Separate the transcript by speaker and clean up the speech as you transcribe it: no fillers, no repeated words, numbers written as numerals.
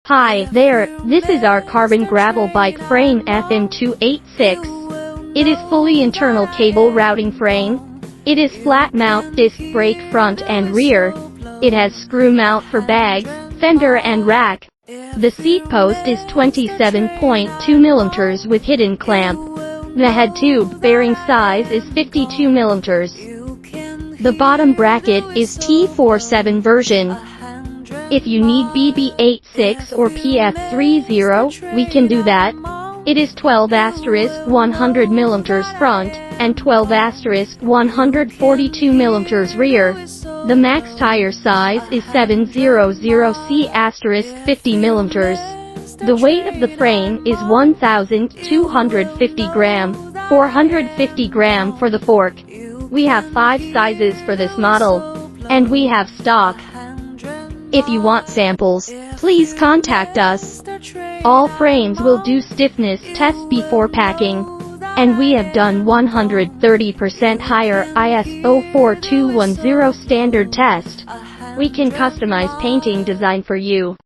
Speaker 1: Hi there, this is our carbon gravel bike frame FM286. It is fully internal cable routing frame. It is flat mount disc brake front and rear. It has screw mount for bags, fender and rack. The seat post is 27.2 mm with hidden clamp. The head tube bearing size is 52 mm. The bottom bracket is T47 version. If you need BB386 or PF30, we can do that. It is 12*100 mm front and 12*142 mm rear. The max tire size is 700C*50 mm. The weight of the frame is 1,250 gram, 450 gram for the fork. We have 5 sizes for this model, and we have stock. If you want samples, please contact us. All frames will do stiffness test before packing, and we have done 130% higher ISO 4210 standard test. We can customize painting design for you.